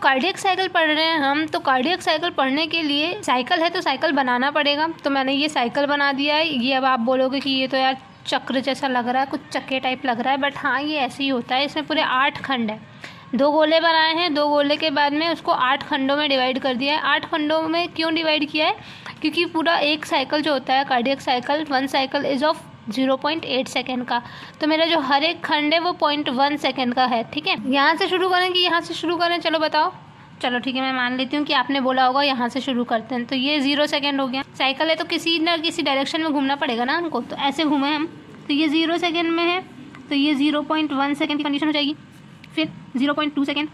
Cardiac cycle पढ़ रहे हैं हम, तो कार्डियक साइकिल पढ़ने के लिए साइकिल है तो साइकिल बनाना पड़ेगा। तो मैंने ये साइकिल बना दिया है। ये अब आप बोलोगे कि ये तो यार चक्र जैसा लग रहा है, कुछ चक्के टाइप लग रहा है, बट हाँ ये ऐसे ही होता है। इसमें पूरे 8 खंड है, 2 गोले बनाए हैं, 2 गोले के बाद में उसको 8 खंडों में डिवाइड कर दिया है। 8 खंडों में क्यों डिवाइड किया है? क्योंकि पूरा एक साइकिल जो होता है cardiac cycle, 1 cycle is of 0.8 second का। तो मेरा जो हर एक खंड है वो 0.1 सेकेंड का है। ठीक है, यहाँ से शुरू करें कि यहाँ से शुरू करें? चलो बताओ। चलो ठीक है, मैं मान लेती हूँ कि आपने बोला होगा यहाँ से शुरू करते हैं। तो ये 0 सेकेंड हो गया। साइकिल है तो किसी न किसी डायरेक्शन में घूमना पड़ेगा ना हमको, तो ऐसे घूमे हम। तो ये 0 सेकेंड में है, तो ये 0.1 सेकेंड की कंडीशन हो जाएगी। फिर 0.2 सेकेंड,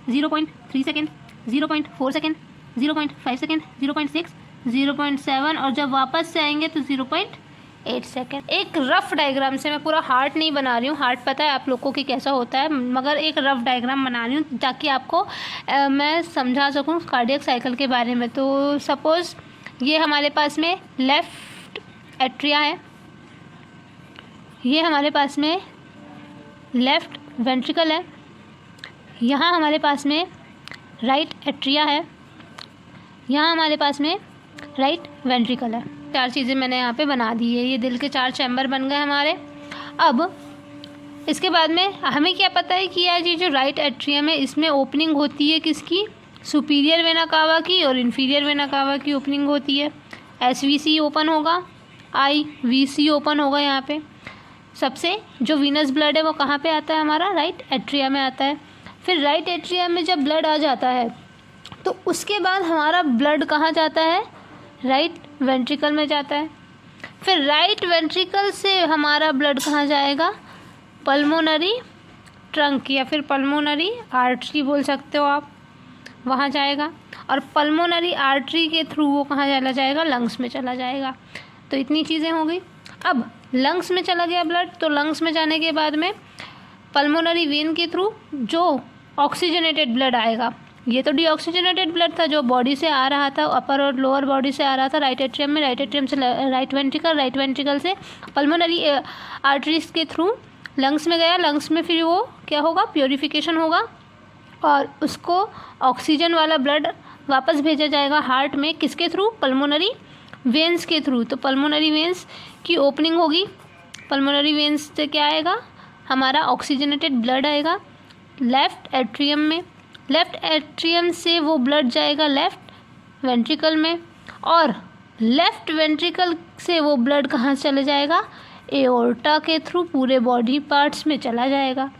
0.3 सेकेंड, 0.4 सेकेंड, 0.5 सेकेंड, 0.6, 0.7 और जब वापस से आएंगे तो 0.8 सेकेंड। एक रफ डायग्राम से, मैं पूरा हार्ट नहीं बना रही हूँ, हार्ट पता है आप लोगों को कि कैसा होता है, मगर एक रफ डायग्राम बना रही हूँ ताकि आपको मैं समझा सकूँ कार्डियक साइकिल के बारे में। तो सपोज़ ये हमारे पास में लेफ़्ट एट्रिया है, ये हमारे पास में लेफ़्ट वेंट्रिकल है, यहाँ हमारे पास में राइट एट्रिया है, यहाँ हमारे पास में राइट वेंट्रिकल है। 4 चीज़ें मैंने यहाँ पे बना दी है। ये दिल के 4 चैम्बर बन गए हमारे। अब इसके बाद में हमें क्या पता है कि यार ये जो राइट एट्रियम है इसमें ओपनिंग होती है किसकी? सुपीरियर वेना कावा की और इन्फीरियर वेना कावा की ओपनिंग होती है। SVC ओपन होगा, IVC ओपन होगा। यहाँ पे सबसे जो वीनस ब्लड है वो कहाँ पे आता है? हमारा राइट एट्रिया में आता है। फिर राइट एट्रिया में जब ब्लड आ जाता है तो उसके बाद हमारा ब्लड कहाँ जाता है? राइट वेंट्रिकल में जाता है। फिर राइट वेंट्रिकल से हमारा ब्लड कहाँ जाएगा? पल्मोनरी ट्रंक या फिर पल्मोनरी आर्टरी बोल सकते हो आप, वहाँ जाएगा। और पल्मोनरी आर्टरी के थ्रू वो कहाँ चला जाएगा? लंग्स में चला जाएगा। तो इतनी चीज़ें हो गई। अब लंग्स में चला गया ब्लड, तो लंग्स में जाने के बाद में पल्मोनरी वेन के थ्रू जो ऑक्सीजनेटेड ब्लड आएगा, ये तो डीऑक्सीजनेटेड ब्लड था जो बॉडी से आ रहा था, अपर और लोअर बॉडी से आ रहा था राइट एट्रियम में, राइट एट्रियम से राइट वेंट्रिकल से पल्मोनरी आर्टरीज के थ्रू लंग्स में गया। लंग्स में फिर वो क्या होगा? प्योरीफिकेशन होगा और उसको ऑक्सीजन वाला ब्लड वापस भेजा जाएगा हार्ट में। किसके थ्रू? पल्मोनरी वेंस के थ्रू। तो पल्मोनरी वेंस की ओपनिंग होगी, पल्मोनरी वेंस से क्या आएगा? हमारा ऑक्सीजनेटेड ब्लड आएगा लेफ़्ट एट्रियम में। लेफ़्ट एट्रियम से वो ब्लड जाएगा लेफ़्ट वेंट्रिकल में और लेफ़्ट वेंट्रिकल से वो ब्लड कहाँ चले जाएगा? एओर्टा के थ्रू पूरे बॉडी पार्ट्स में चला जाएगा।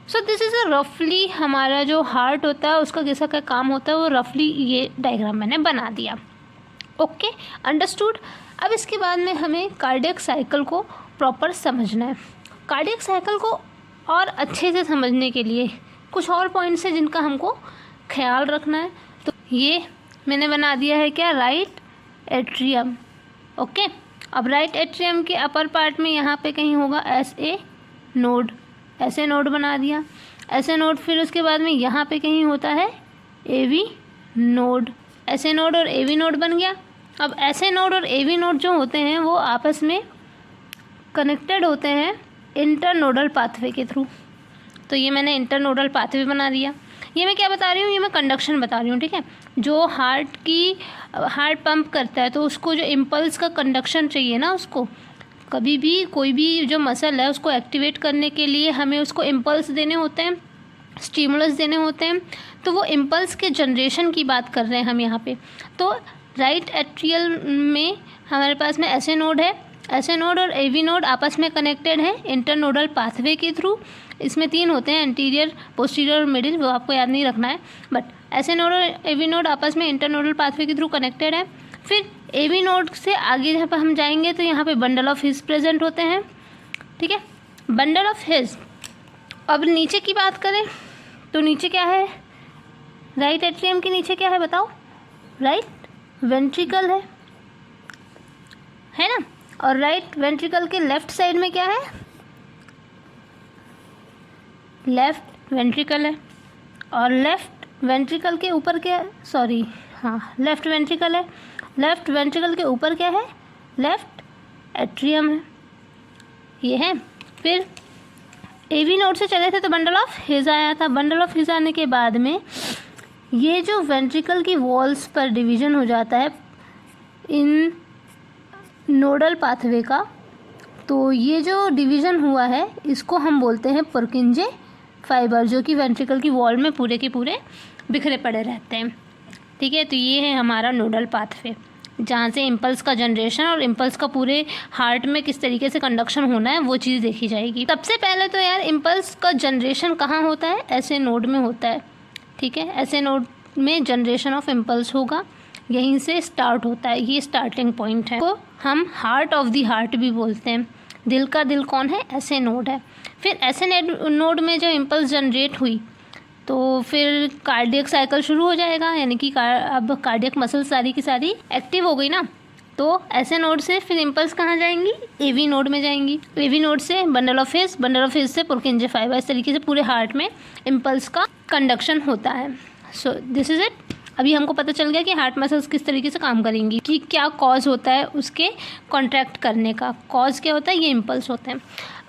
सो दिस इज़ अ रफली हमारा जो हार्ट होता है उसका कैसा क्या काम होता है वो रफली ये डायग्राम मैंने बना दिया। Okay, understood. अब इसके बाद में हमें कार्डियक साइकिल को प्रॉपर समझना है। कार्डियक साइकिल को और अच्छे से समझने के लिए कुछ और पॉइंट्स हैं जिनका हमको ख्याल रखना है। तो ये मैंने बना दिया है क्या? Right atrium. ओके, अब राइट एट्रियम के अपर पार्ट में यहाँ पे कहीं होगा SA नोड, ऐसे नोड बना दिया, ऐसे नोड। फिर उसके बाद में यहाँ पे कहीं होता है AV नोड, ऐसे नोड और AV नोड बन गया। अब ऐसे नोड और AV नोड जो होते हैं वो आपस में कनेक्टेड होते हैं इंटरनोडल पाथवे के थ्रू। तो ये मैंने इंटरनोडल पाथवे बना दिया। ये मैं क्या बता रही हूँ? ये मैं कंडक्शन बता रही हूँ। ठीक है, जो हार्ट पंप करता है तो उसको जो इम्पल्स का कंडक्शन चाहिए ना, उसको कभी भी कोई भी जो मसल है उसको एक्टिवेट करने के लिए हमें उसको इम्पल्स देने होते हैं, स्टिमुलस देने होते हैं। तो वो इम्पल्स के जनरेशन की बात कर रहे हैं हम यहाँ पे। तो राइट एट्रियल में हमारे पास में ऐसे नोड है, ऐसे नोड और AV नोड आपस में कनेक्टेड हैं इंटरनोडल पाथवे के थ्रू। इसमें 3 होते हैं, एंटीरियर, पोस्टीरियर और मिडिल, वो आपको याद नहीं रखना है, बट ऐसे नोड और AV नोड आपस में इंटरनोडल पाथवे के थ्रू कनेक्टेड है। फिर AV नोड से आगे जहाँ पर हम जाएंगे तो यहाँ पे बंडल ऑफ हिज प्रेजेंट होते हैं। ठीक है, बंडल ऑफ हिज। अब नीचे की बात करें तो नीचे क्या है? राइट एट्रियम के नीचे क्या है बताओ? राइट वेंट्रिकल है ना। और राइट वेंट्रिकल के लेफ्ट साइड में क्या है? लेफ्ट वेंट्रिकल है। और लेफ्ट वेंट्रिकल के ऊपर क्या? सॉरी, हाँ, लेफ्ट वेंट्रिकल है। लेफ्ट वेंट्रिकल के ऊपर क्या है? लेफ्ट एट्रियम है, ये है। फिर AV नोड से चले थे तो बंडल ऑफ हिज आया था। बंडल ऑफ हिज आने के बाद में ये जो वेंट्रिकल की वॉल्स पर डिवीज़न हो जाता है इन नोडल पाथवे का, तो ये जो डिवीज़न हुआ है इसको हम बोलते हैं पुरकिंजे फाइबर, जो कि वेंट्रिकल की वॉल में पूरे के पूरे बिखरे पड़े रहते हैं। ठीक है, तो ये है हमारा नोडल पाथवे, जहाँ से इम्पल्स का जनरेशन और इम्पल्स का पूरे हार्ट में किस तरीके से कंडक्शन होना है वो चीज़ देखी जाएगी। सबसे पहले तो यार इम्पल्स का जनरेशन कहाँ होता है? ऐसे नोड में होता है। ठीक है, ऐसे नोड में जनरेशन ऑफ इम्पल्स होगा, यहीं से स्टार्ट होता है, ये स्टार्टिंग पॉइंट है। तो हम हार्ट ऑफ द हार्ट भी बोलते हैं। दिल का दिल कौन है? ऐसे नोड है। फिर ऐसे नोड में जब इम्पल्स जनरेट हुई तो फिर कार्डियक साइकिल शुरू हो जाएगा, यानी कि अब कार्डियक मसल सारी की सारी एक्टिव हो गई ना। तो ऐसे नोड से फिर इम्पल्स कहाँ जाएंगी? एवी नोड में जाएंगी। एवी नोड से bundle of his, bundle of his से पुरकिंजे फाइबर। इस तरीके से पूरे हार्ट में इम्पल्स का कंडक्शन होता है। So this is it. अभी हमको पता चल गया कि हार्ट मसल्स किस तरीके से काम करेंगी, कि क्या कॉज होता है उसके कॉन्ट्रैक्ट करने का। कॉज क्या होता है? ये इम्पल्स होते हैं।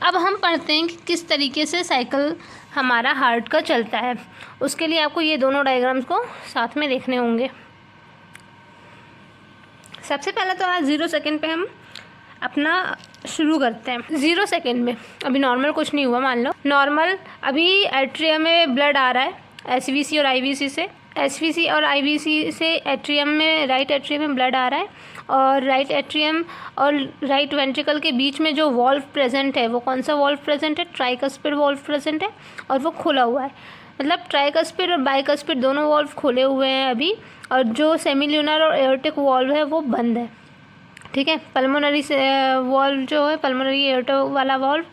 अब हम पढ़ते हैं कि किस तरीके से साइकिल हमारा हार्ट का चलता है। उसके लिए आपको ये दोनों डायग्राम्स को साथ में देखने होंगे। सबसे पहले तो आज 0 सेकेंड पे हम अपना शुरू करते हैं। 0 सेकेंड में अभी नॉर्मल कुछ नहीं हुआ, मान लो नॉर्मल अभी एट्रियम में ब्लड आ रहा है एसवीसी और आईवीसी से। एसवीसी और आईवीसी से एट्रियम में, राइट एट्रियम में ब्लड आ रहा है, और राइट एट्रियम और राइट वेंट्रिकल के बीच में जो वॉल्व प्रेजेंट है वो कौन सा वॉल्व प्रेजेंट है? ट्राइकस्पिड वॉल्व प्रेजेंट है, और वो खुला हुआ है। मतलब ट्राइकस्पिड और बाइकस्पिड दोनों वॉल्व खुले हुए हैं अभी, और जो सेमिल्यूनर और एओर्टिक वॉल्व है वो बंद है। ठीक है, पल्मोनरी वॉल्व जो है, पल्मोनरी एओर्टा वाला वॉल्व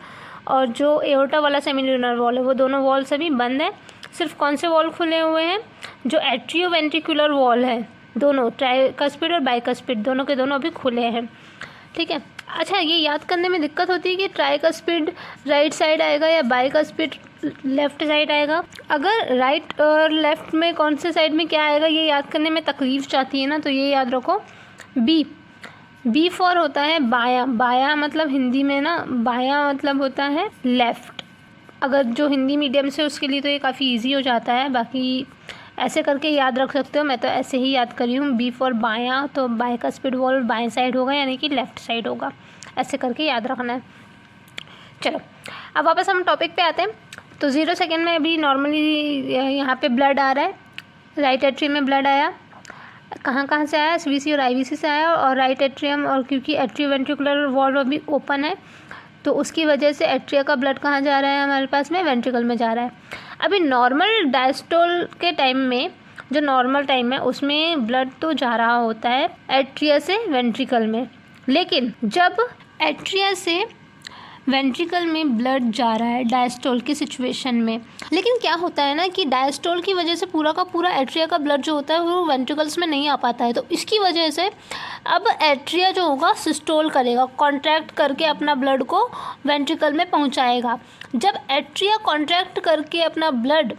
और जो एओर्टा वाला सेमिल्यूनर वॉल्व है, वो दोनों वॉल्व सभी बंद है। सिर्फ कौन से वॉल्व खुले हुए हैं? जो एट्रियोवेंट्रिकुलर वॉल है, दोनों ट्राइकस्पिड और बाइकस्पिड दोनों के दोनों अभी खुले हैं। ठीक है, अच्छा ये याद करने में दिक्कत होती है कि ट्राइकस्पिड राइट साइड आएगा या बाइकस्पिड लेफ्ट साइड आएगा। अगर राइट और लेफ्ट में कौन से साइड में क्या आएगा ये याद करने में तकलीफ चाहती है ना, तो ये याद रखो बी फॉर होता है बायां। बायां मतलब हिंदी में ना, बायां मतलब होता है लेफ़्ट। अगर जो हिंदी मीडियम से उसके लिए तो ये काफ़ी इजी हो जाता है, बाकी ऐसे करके याद रख सकते हो। मैं तो ऐसे ही याद करी हूँ, बी फॉर बायां, तो बाइकस्पिड वॉल्व बाएं साइड होगा, यानी कि लेफ़्ट साइड होगा। ऐसे करके याद रखना है। चलो अब वापस हम टॉपिक पे आते हैं। तो 0 सेकेंड में अभी नॉर्मली यहाँ पे ब्लड आ रहा है, राइट एट्रियम में ब्लड आया। कहाँ से आया? एसवीसी और आईवीसी से आया, और राइट एट्रियम, और क्योंकि एट्रियोवेंट्रिकुलर वॉल्व अभी ओपन है तो उसकी वजह से एट्रिया का ब्लड कहाँ जा रहा है हमारे पास में? वेंट्रिकल में जा रहा है। अभी नॉर्मल डायस्टोल के टाइम में, जो नॉर्मल टाइम है उसमें ब्लड तो जा रहा होता है एट्रिया से वेंट्रिकल में, लेकिन जब एट्रिया से वेंट्रिकल में ब्लड जा रहा है डायस्टोल की सिचुएशन में, लेकिन क्या होता है ना कि डायस्टोल की वजह से पूरा का पूरा एट्रिया का ब्लड जो होता है वो वेंट्रिकल्स में नहीं आ पाता है। तो इसकी वजह से अब एट्रिया जो होगा सिस्टोल करेगा, कॉन्ट्रैक्ट करके अपना ब्लड को वेंट्रिकल में पहुंचाएगा। जब एट्रिया कॉन्ट्रैक्ट करके अपना ब्लड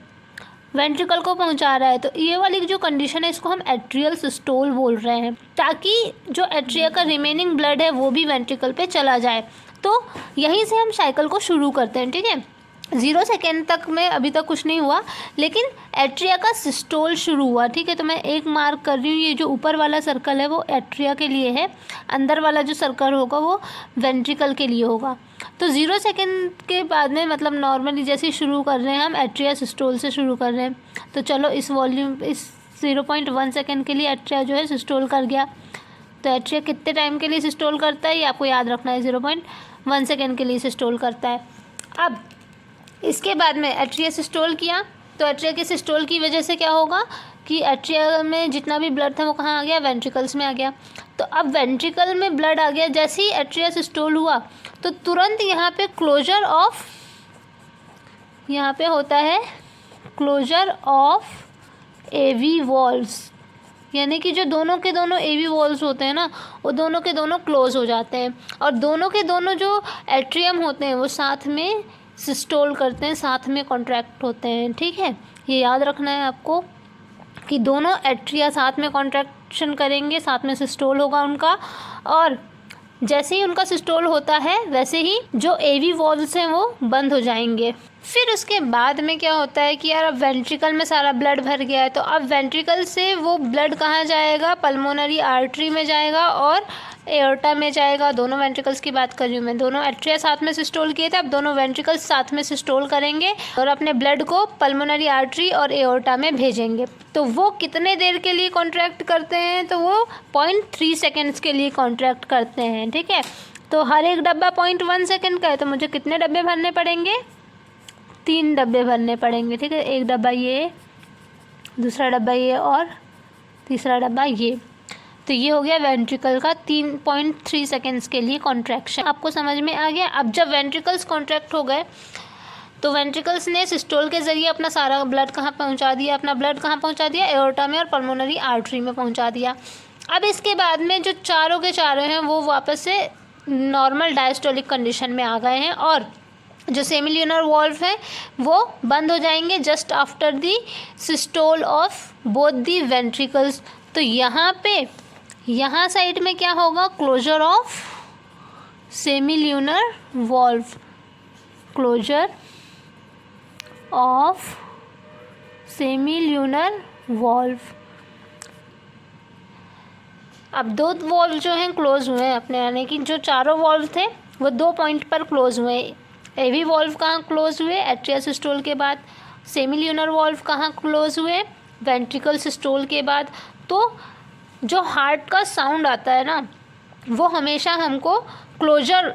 वेंट्रिकल को पहुंचा रहा है तो ये वाली जो कंडीशन है इसको हम एट्रियल सिस्टोल बोल रहे हैं, ताकि जो एट्रिया का रिमेनिंग ब्लड है वो भी वेंट्रिकल पे चला जाए। तो यहीं से हम साइकिल को शुरू करते हैं। ठीक है, 0 सेकेंड तक में अभी तक कुछ नहीं हुआ, लेकिन एट्रिया का सिस्टोल शुरू हुआ। ठीक है, तो मैं एक मार्क कर रही हूँ, ये जो ऊपर वाला सर्कल है वो एट्रिया के लिए है, अंदर वाला जो सर्कल होगा वो वेंट्रिकल के लिए होगा। तो 0 सेकेंड के बाद में, मतलब नॉर्मली जैसे शुरू कर रहे हैं हम एट्रिया सिस्टोल से शुरू कर रहे हैं। तो चलो इस 0.1 सेकेंड के लिए एट्रिया जो है सिस्टोल कर गया। तो एट्रिया कितने टाइम के लिए सिस्टोल करता है ये आपको याद रखना है, 0.1 सेकेंड के लिए सिस्टोल करता है। अब इसके बाद में एट्रिया सिस्टोल किया, तो एट्रिया के सिस्टोल की वजह से क्या होगा कि एट्रिया में जितना भी ब्लड था वो कहाँ आ गया? वेंट्रिकल्स में आ गया। तो अब वेंट्रिकल में ब्लड आ गया, जैसे ही एट्रिया सिस्टोल हुआ तो तुरंत यहाँ पे क्लोजर ऑफ, यहाँ पे होता है क्लोजर ऑफ एवी वॉल्व्स, यानी कि जो दोनों के दोनों एवी वॉल्व्स होते हैं ना वो दोनों के दोनों क्लोज हो जाते हैं, और दोनों के दोनों जो एट्रियम होते हैं वो साथ में सिस्टोल करते हैं, साथ में कॉन्ट्रैक्ट होते हैं। ठीक है, ये याद रखना है आपको कि दोनों एट्रिया साथ में कॉन्ट्रैक्शन करेंगे, साथ में सिस्टोल होगा उनका, और जैसे ही उनका सिस्टोल होता है वैसे ही जो एवी वॉल्व्स हैं वो बंद हो जाएंगे। फिर उसके बाद में क्या होता है कि यार अब वेंट्रिकल में सारा ब्लड भर गया है, तो अब वेंट्रिकल से वो ब्लड कहाँ जाएगा, पल्मोनरी आर्टरी में जाएगा और एओर्टा में जाएगा। दोनों वेंट्रिकल्स की बात कर रही हूँ मैं, दोनों एट्रिया साथ में सिस्टोल किए थे, अब दोनों वेंट्रिकल्स साथ में सिस्टोल करेंगे और अपने ब्लड को पल्मोनरी आर्टरी और एओर्टा में भेजेंगे। तो वो कितने देर के लिए कॉन्ट्रैक्ट करते हैं, तो वो 0.3 सेकेंड्स के लिए कॉन्ट्रैक्ट करते हैं। ठीक है, तो हर एक डब्बा 0.1 सेकेंड का है, तो मुझे कितने डब्बे भरने पड़ेंगे, 3 डब्बे भरने पड़ेंगे। ठीक है, एक डब्बा ये, दूसरा डब्बा ये और तीसरा डब्बा ये। तो ये हो गया वेंट्रिकल का 3.3 सेकेंड्स के लिए कॉन्ट्रैक्शन। आपको समझ में आ गया। अब जब वेंट्रिकल्स कॉन्ट्रैक्ट हो गए तो वेंट्रिकल्स ने सिस्टोल के ज़रिए अपना सारा ब्लड कहाँ पहुँचा दिया, अपना ब्लड कहाँ पहुँचा दिया, एओर्टा में और पल्मोनरी आर्टरी में पहुँचा दिया। अब इसके बाद में जो चारों के चारों हैं वो वापस से नॉर्मल डायस्टोलिक कंडीशन में आ गए हैं और जो सेमिल्यूनर वॉल्व है वो बंद हो जाएंगे just after the systole of both the ventricles. तो यहाँ साइड में क्या होगा, closure of semilunar valve, closure of semilunar valve. अब 2 वॉल्व जो हैं क्लोज हुए हैं अपने, यानी कि जो चारों वॉल्व थे वो 2 पॉइंट पर क्लोज हुए। एवी वॉल्व कहाँ क्लोज हुए, एट्रिया सिस्टोल के बाद। सेमिल्यूनर वॉल्व कहाँ क्लोज हुए, वेंट्रिकल सिस्टोल के बाद। तो जो हार्ट का साउंड आता है ना वो हमेशा हमको क्लोजर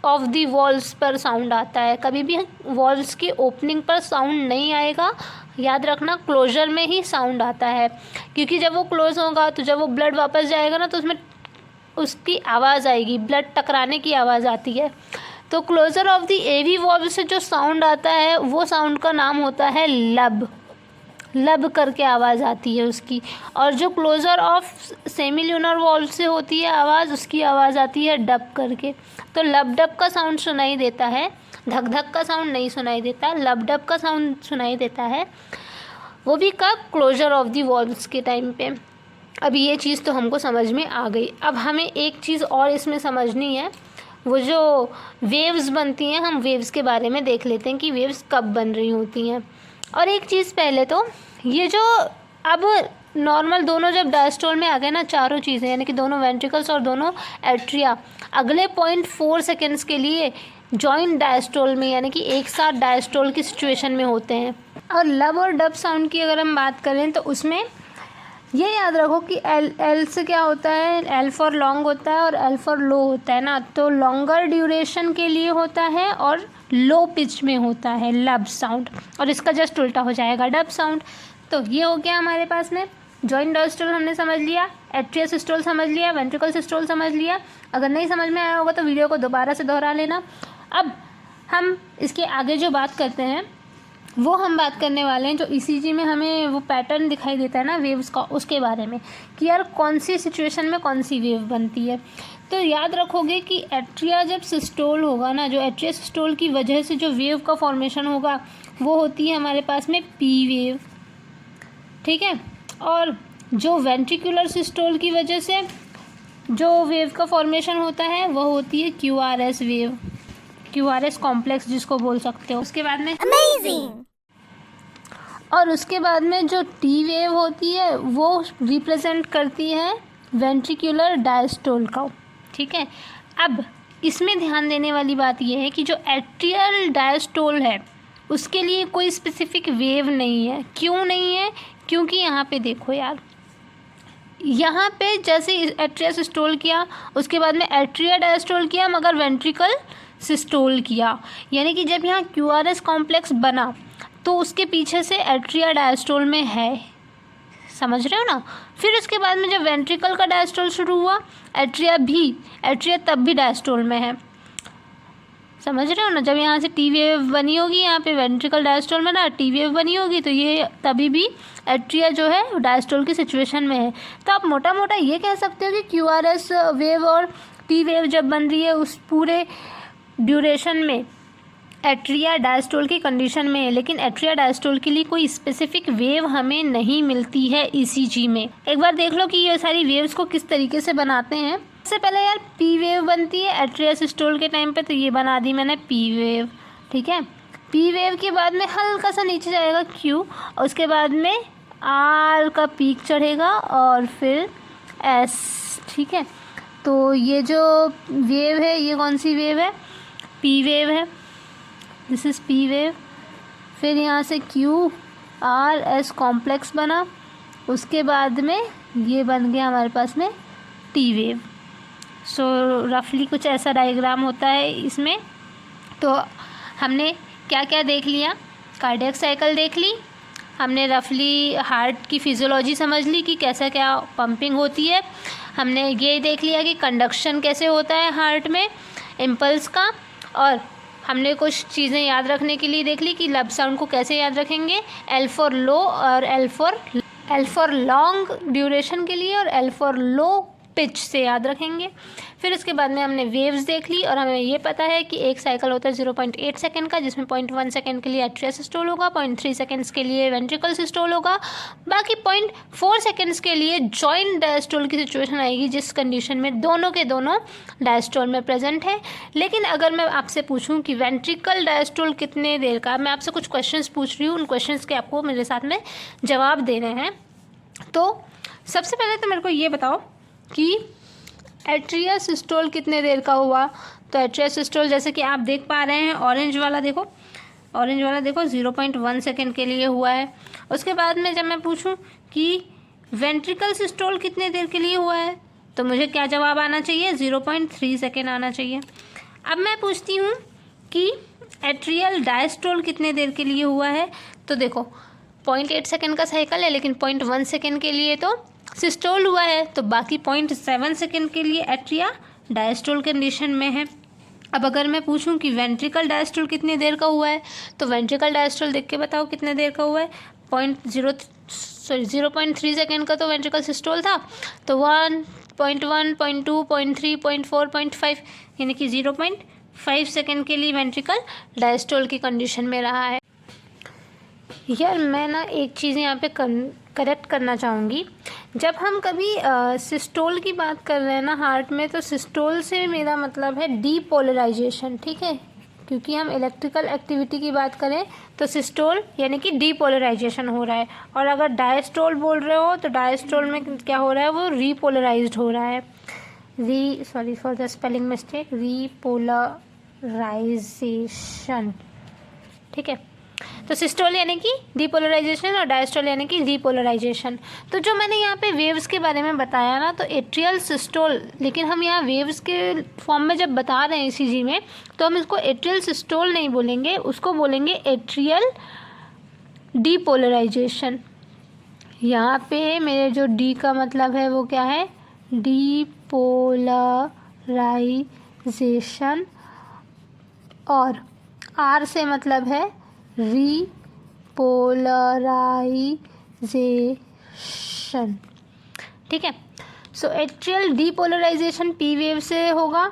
ऑफ दी वॉल्व्स पर साउंड आता है, कभी भी वॉल्व्स की ओपनिंग पर साउंड नहीं आएगा। याद रखना, क्लोजर में ही साउंड आता है, क्योंकि जब वो क्लोज होगा तो जब वो ब्लड वापस जाएगा ना तो उसमें उसकी आवाज़ आएगी, ब्लड टकराने की आवाज़ आती है। तो closure of the AV valve से जो साउंड आता है वो साउंड का नाम होता है लब, लब करके आवाज़ आती है उसकी। और जो क्लोजर ऑफ सेमिल्यूनर वॉल्व से होती है आवाज़, उसकी आवाज़ आती है डब करके। तो लब डब का साउंड सुनाई देता है, धक धक का साउंड नहीं सुनाई देता, लब डब का साउंड सुनाई देता है, वो भी कब, क्लोजर ऑफ दी वॉल्व्स के टाइम पे। अब ये चीज़ तो हमको समझ में आ गई। अब हमें एक चीज़ और इसमें समझनी है, वो जो वेव्स बनती हैं, हम वेव्स के बारे में देख लेते हैं कि वेव्स कब बन रही होती हैं। और एक चीज़ पहले तो ये जो अब नॉर्मल दोनों जब डायस्टोल में आ गए ना चारों चीज़ें, यानी कि दोनों वेंट्रिकल्स और दोनों एट्रिया, अगले 0.4 सेकेंड्स के लिए जॉइंट डायस्टोल में, यानी कि एक साथ डायस्टोल की सिचुएशन में होते हैं। और लब और डब साउंड की अगर हम बात करें तो उसमें ये याद रखो कि एल से क्या होता है, एल फॉर लॉन्ग होता है और एल फॉर लो होता है ना। तो लॉन्गर ड्यूरेशन के लिए होता है और लो पिच में होता है लब साउंड, और इसका जस्ट उल्टा हो जाएगा डब साउंड। तो ये हो गया हमारे पास में जॉइंट डायस्टोल हमने समझ लिया, एट्रिया सिस्टोल समझ लिया, वेंट्रिकल सिस्टोल समझ लिया। अगर नहीं समझ में आया होगा तो वीडियो को दोबारा से दोहरा लेना। अब हम इसके आगे जो बात करते हैं वो हम बात करने वाले हैं जो ईसीजी में हमें वो पैटर्न दिखाई देता है ना वेव्स का, उसके बारे में कि यार कौन सी सिचुएशन में कौन सी वेव बनती है। तो याद रखोगे कि एट्रिया जब सिस्टोल होगा ना, जो एट्रिया सिस्टोल की वजह से जो वेव का फॉर्मेशन होगा वो होती है हमारे पास में पी वेव, ठीक है। और जो वेंट्रिकुलर सिस्टोल की वजह से जो वेव का फॉर्मेशन होता है वो होती है क्यूआरएस वेव, क्यूआरएस कॉम्प्लेक्स जिसको बोल सकते हो। उसके बाद में अमेजिंग, और उसके बाद में जो टी वेव होती है वो रिप्रेजेंट करती है वेंट्रिकुलर डायस्टोल का, ठीक है। अब इसमें ध्यान देने वाली बात यह है कि जो एट्रियल डायस्टोल है उसके लिए कोई स्पेसिफिक वेव नहीं है। क्यों नहीं है? क्योंकि यहाँ पे देखो यार, यहाँ पे जैसे एट्रिया सिस्टोल किया उसके बाद में एट्रिया डायस्टोल किया मगर वेंट्रिकल सिस्टोल किया, यानी कि जब यहाँ क्यूआरएस कॉम्प्लेक्स बना तो उसके पीछे से एट्रिया डायस्टोल में है, समझ रहे हो ना। फिर उसके बाद में जब वेंट्रिकल का डायस्टोल शुरू हुआ, एट्रिया तब भी डायस्टोल में है, समझ रहे हो ना। जब यहाँ से टी वेव बनी होगी, यहाँ पे वेंट्रिकल डायस्टोल में ना टी वेव बनी होगी, तो ये तभी भी एट्रिया जो है डायस्टोल की सिचुएशन में है। तो आप मोटा मोटा ये कह सकते हो कि क्यूआरएस वेव और टी वेव जब बन रही है उस पूरे ड्यूरेशन में एट्रिया डायस्टोल की कंडीशन में है, लेकिन एट्रिया डायस्टोल के लिए कोई स्पेसिफिक वेव हमें नहीं मिलती है ईसीजी में। एक बार देख लो कि ये सारी वेव्स को किस तरीके से बनाते हैं। सबसे पहले यार पी वेव बनती है एट्रिया सिस्टोल के टाइम पे, तो ये बना दी मैंने पी वेव, ठीक है। पी वेव के बाद में हल्का सा नीचे जाएगा क्यू, और उसके बाद में आर का पीक चढ़ेगा और फिर एस। ठीक है, तो ये जो वेव है ये कौन सी वेव है? पी वेव है, दिस इज़ पी वेव। फिर यहाँ से क्यू आर एस कॉम्प्लेक्स बना, उसके बाद में ये बन गया हमारे पास में टी वेव। सो रफली कुछ ऐसा डायग्राम होता है इसमें। तो हमने क्या क्या देख लिया? कार्डियक साइकिल देख ली, हमने रफली हार्ट की फिजियोलॉजी समझ ली कि कैसा क्या पंपिंग होती है, हमने ये देख लिया कि कंडक्शन कैसे होता है हार्ट में इम्पल्स का, और हमने कुछ चीज़ें याद रखने के लिए देख ली कि लब साउंड को कैसे याद रखेंगे, एल फॉर लो और एल फॉर लॉन्ग ड्यूरेशन के लिए और एल फॉर लो पिच से याद रखेंगे। फिर उसके बाद में हमने वेव्स देख ली, और हमें ये पता है कि एक साइकिल होता है 0.8 सेकेंड का, जिसमें 0.1 सेकेंड के लिए एट्रिया सिस्टोल होगा, 0.3 सेकेंड्स के लिए वेंट्रिकल सिस्टोल होगा, बाकी 0.4 सेकेंड्स के लिए जॉइंट डायस्टोल की सिचुएशन आएगी, जिस कंडीशन में दोनों के दोनों डायस्टोल में प्रेजेंट है। लेकिन अगर मैं आपसे पूछूं कि वेंट्रिकल डायस्टोल कितने देर का, मैं आपसे कुछ क्वेश्चंस पूछ रही हूँ, उन क्वेश्चंस के आपको मेरे साथ में जवाब देने हैं। तो सबसे पहले तो मेरे को ये बताओ कि एट्रिया सिस्टोल कितने देर का हुआ। तो एट्रिया सिस्टोल जैसे कि आप देख पा रहे हैं, ऑरेंज वाला देखो 0.1 सेकेंड के लिए हुआ है। उसके बाद में जब मैं पूछूं कि वेंट्रिकल सिस्टोल कितने देर के लिए हुआ है, तो मुझे क्या जवाब आना चाहिए? 0.3 सेकेंड आना चाहिए। अब मैं पूछती हूँ कि एट्रियल डायस्टोल कितने देर के लिए हुआ है, तो देखो 0.8 सेकेंड का साइकिल है, लेकिन 0.1 सेकेंड के लिए तो सिस्टोल हुआ है, तो बाकी 0.7 सेकेंड के लिए एट्रिया डायस्टोल कंडीशन में है। अब अगर मैं पूछूं कि वेंट्रिकल डायस्टोल कितने देर का हुआ है, तो वेंट्रिकल डायस्टोल देख के बताओ कितने देर का हुआ है। 0.3 सेकेंड का तो वेंट्रिकल सिस्टोल था, तो 1.1, 0.2, 0.3, 0.4, 0.5 यानी कि 0.5 सेकेंड के लिए वेंट्रिकल डायस्टोल की कंडीशन में रहा है। यार मैं ना एक चीज़ यहाँ पे करेक्ट करना चाहूँगी, जब हम कभी सिस्टोल की बात कर रहे हैं ना हार्ट में, तो सिस्टोल से मेरा मतलब है डीपोलराइजेशन, ठीक है, क्योंकि हम इलेक्ट्रिकल एक्टिविटी की बात करें तो सिस्टोल यानी कि डीपोलराइजेशन हो रहा है, और अगर डायस्टोल बोल रहे हो तो डायस्टोल में क्या हो रहा है, वो रीपोलराइज्ड हो रहा है। Sorry for the spelling mistake, repolarisation, ठीक है। तो सिस्टोल यानी कि डीपोलराइजेशन और डायस्टोल यानी कि रीपोलराइजेशन। तो जो मैंने यहाँ पे वेव्स के बारे में बताया ना, तो एट्रियल सिस्टोल, लेकिन हम यहाँ वेव्स के फॉर्म में जब बता रहे हैं ECG में, तो हम इसको एट्रियल सिस्टोल नहीं बोलेंगे, उसको बोलेंगे एट्रियल डीपोलराइजेशन। यहाँ पे मेरे जो डी का मतलब है वो क्या है, डीपोलराइजेशन, और आर से मतलब है रीपोलराइजेशन, ठीक है। सो एट्रियल डीपोलराइजेशन पी वेव से होगा,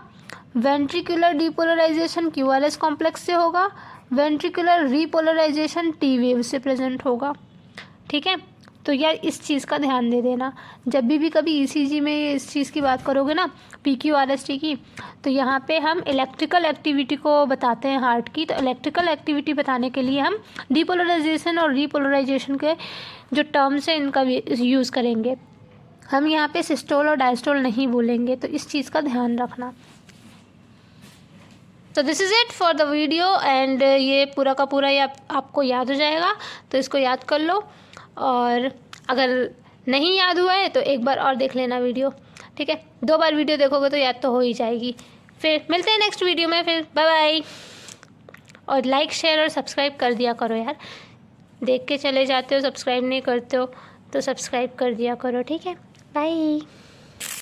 वेंट्रिकुलर डीपोलराइजेशन QRS कॉम्प्लेक्स से होगा, वेंट्रिकुलर रीपोलराइजेशन टी वेव से प्रेजेंट होगा, ठीक है। तो यार इस चीज़ का ध्यान दे देना, जब भी कभी ECG में इस चीज़ की बात करोगे ना, PQRST की, तो यहाँ पे हम इलेक्ट्रिकल एक्टिविटी को बताते हैं हार्ट की। तो इलेक्ट्रिकल एक्टिविटी बताने के लिए हम डीपोलराइजेशन और रीपोलराइजेशन के जो टर्म्स हैं इनका यूज़ करेंगे, हम यहाँ पे सिस्टोल और डायस्टोल नहीं बोलेंगे, तो इस चीज़ का ध्यान रखना। तो this is it for the video, and ये पूरा का पूरा ये आपको याद हो जाएगा, तो इसको याद कर लो, और अगर नहीं याद हुआ है तो एक बार और देख लेना वीडियो, ठीक है। 2 बार वीडियो देखोगे तो याद तो हो ही जाएगी। फिर मिलते हैं नेक्स्ट वीडियो में, फिर बाय बाय। और लाइक शेयर और सब्सक्राइब कर दिया करो यार, देख के चले जाते हो, सब्सक्राइब नहीं करते हो तो सब्सक्राइब कर दिया करो, ठीक है। बाय।